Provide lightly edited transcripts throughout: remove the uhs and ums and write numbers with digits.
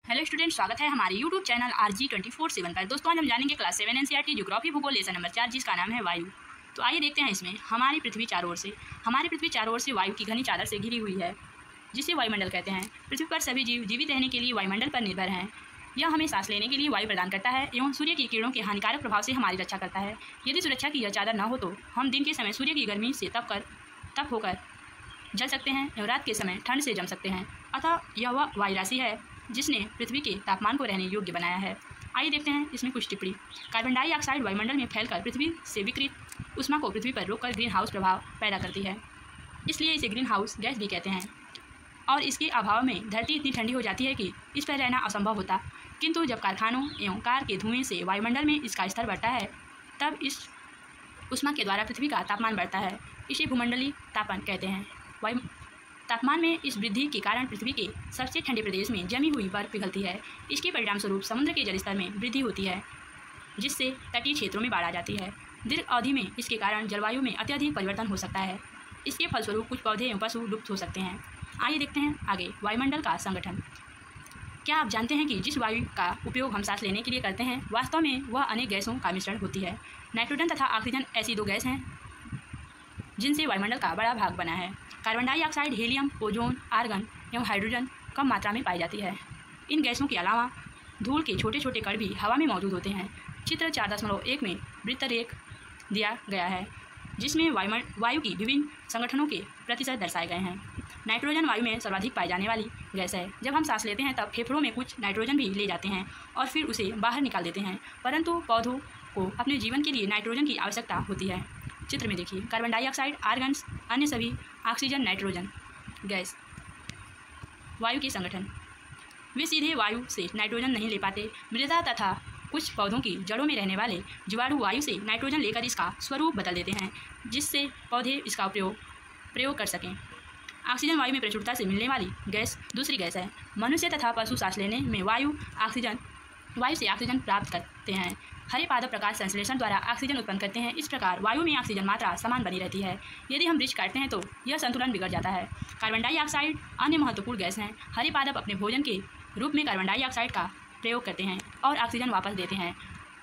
Hello student, स्वागत है हमारे यूट्यूब चैनल RG24/7 पर। दोस्तों आज हम जानेंगे क्लास 7 NCERT ज्योग्राफी भूगोल लेसन नंबर 4 जिसका नाम है वायु। तो आइए देखते हैं इसमें हमारी पृथ्वी चारों ओर से वायु की घनी चादर से घिरी हुई है जिसे वायुमंडल कहते हैं। पृथ्वी पर सभी जीव जीवित रहने के लिए वायुमंडल पर निर्भर हैं। यह हमें सांस लेने के लिए वायु प्रदान करता है एवं सूर्य की किरणों के हानिकारक प्रभाव से हमारी रक्षा करता है। यदि सुरक्षा की यह चादर न हो तो हम दिन के समय सूर्य की गर्मी से तप होकर जल सकते हैं एवं रात के समय ठंड से जम सकते हैं। अतः यह वह वायु राशि है जिसने पृथ्वी के तापमान को रहने योग्य बनाया है। आइए देखते हैं इसमें कुछ टिप्पणी। कार्बन डाइऑक्साइड वायुमंडल में फैलकर पृथ्वी से विकिरित ऊष्मा को पृथ्वी पर रोककर ग्रीन हाउस प्रभाव पैदा करती है, इसलिए इसे ग्रीन हाउस गैस भी कहते हैं। और इसके अभाव में धरती इतनी ठंडी हो जाती है कि इस पर रहना असंभव होता। किंतु जब कारखानों एवं कार के धुएं से वायुमंडल में इसका स्तर बढ़ता है तब इस ऊष्मा के द्वारा पृथ्वी का तापमान बढ़ता है। इसे भूमंडलीय तापन कहते हैं। वायु तापमान में इस वृद्धि के कारण पृथ्वी के सबसे ठंडे प्रदेश में जमी हुई बर्फ पिघलती है। इसके परिणामस्वरूप समुद्र के जलस्तर में वृद्धि होती है जिससे तटीय क्षेत्रों में बाढ़ आ जाती है। दीर्घ अवधि में इसके कारण जलवायु में अत्यधिक परिवर्तन हो सकता है। इसके फलस्वरूप कुछ पौधे एवं पशु लुप्त हो सकते हैं। आइए देखते हैं आगे वायुमंडल का संगठन। क्या आप जानते हैं कि जिस वायु का उपयोग हम सांस लेने के लिए करते हैं वास्तव में वह अनेक गैसों का मिश्रण होती है। नाइट्रोजन तथा ऑक्सीजन ऐसी दो गैस हैं जिनसे वायुमंडल का बड़ा भाग बना है। Carbon dioxide, helium, ozone, argon एवं हाइड्रोजन कम मात्रा में पाई जाती है। इन गैसों के अलावा धूल के छोटे छोटे कण भी हवा में मौजूद होते हैं। चित्र 4.1 में वृत्तरेख दिया गया है जिसमें वायु की विभिन्न संगठनों के प्रतिशत दर्शाए गए हैं। नाइट्रोजन वायु में सर्वाधिक पाई जाने वाली गैस है। जब हम सांस लेते हैं तब फेफड़ों में कुछ नाइट्रोजन भी ले जाते हैं और फिर उसे बाहर निकाल देते हैं, परंतु पौधों को अपने जीवन के लिए नाइट्रोजन की आवश्यकता होती है। चित्र में देखिए, कार्बन डाइऑक्साइड, आर्गन, अन्य सभी, ऑक्सीजन, नाइट्रोजन गैस। वायु के संगठन। वे सीधे वायु से नाइट्रोजन नहीं ले पाते। मृदा तथा कुछ पौधों की जड़ों में रहने वाले जीवाणु वायु से नाइट्रोजन लेकर इसका स्वरूप बदल देते हैं जिससे पौधे इसका प्रयोग कर सकें। ऑक्सीजन वायु में प्रचुरता से मिलने वाली गैस दूसरी गैस है। मनुष्य तथा पशु सांस लेने में वायु से ऑक्सीजन प्राप्त करते हैं। हरे पादप प्रकाश संश्लेषण द्वारा ऑक्सीजन उत्पन्न करते हैं। इस प्रकार वायु में ऑक्सीजन मात्रा समान बनी रहती है। यदि हम वृक्ष काटते हैं तो यह संतुलन बिगड़ जाता है। कार्बन डाइऑक्साइड अन्य महत्वपूर्ण गैस हैं। हरे पादप अपने भोजन के रूप में कार्बन डाइऑक्साइड का प्रयोग करते हैं और ऑक्सीजन वापस देते हैं।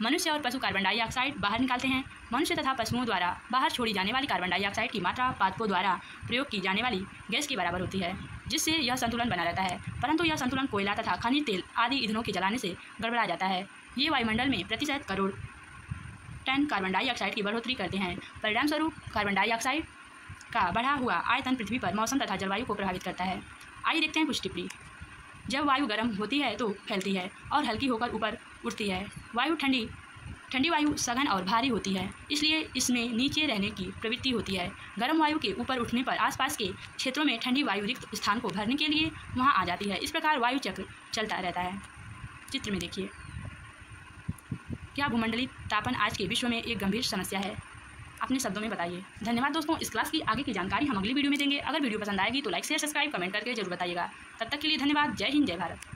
मनुष्य और पशु कार्बन डाइऑक्साइड बाहर निकालते हैं। मनुष्य तथा पशुओं द्वारा बाहर छोड़ी जाने वाली कार्बन डाइऑक्साइड की मात्रा पादपों द्वारा प्रयोग की जाने वाली गैस के बराबर होती है जिससे यह संतुलन बना रहता है। परंतु यह संतुलन कोयला तथा खनिज तेल आदि ईंधनों के जलाने से गड़बड़ा जाता है। ये वायुमंडल में प्रतिशत करोड़ टन कार्बन डाइऑक्साइड की बढ़ोतरी करते हैं। परिणामस्वरूप कार्बन डाइऑक्साइड का बढ़ा हुआ आयतन पृथ्वी पर मौसम तथा जलवायु को प्रभावित करता है। आइए देखते हैं कुछ टिप्पणी। जब वायु गर्म होती है तो फैलती है और हल्की होकर ऊपर उठती है। ठंडी वायु सघन और भारी होती है, इसलिए इसमें नीचे रहने की प्रवृत्ति होती है। गर्म वायु के ऊपर उठने पर आसपास के क्षेत्रों में ठंडी वायु रिक्त स्थान को भरने के लिए वहां आ जाती है। इस प्रकार वायु चक्र चलता रहता है। चित्र में देखिए, क्या भूमंडलीय तापन आज के विश्व में एक गंभीर समस्या है? अपने शब्दों में बताइए। धन्यवाद दोस्तों। इस क्लास की आगे की जानकारी हम अगली वीडियो में देंगे। अगर वीडियो पसंद आएगी तो लाइक शेयर सब्सक्राइब कमेंट करके जरूर बताइएगा। तब तक के लिए धन्यवाद। जय हिंद, जय भारत।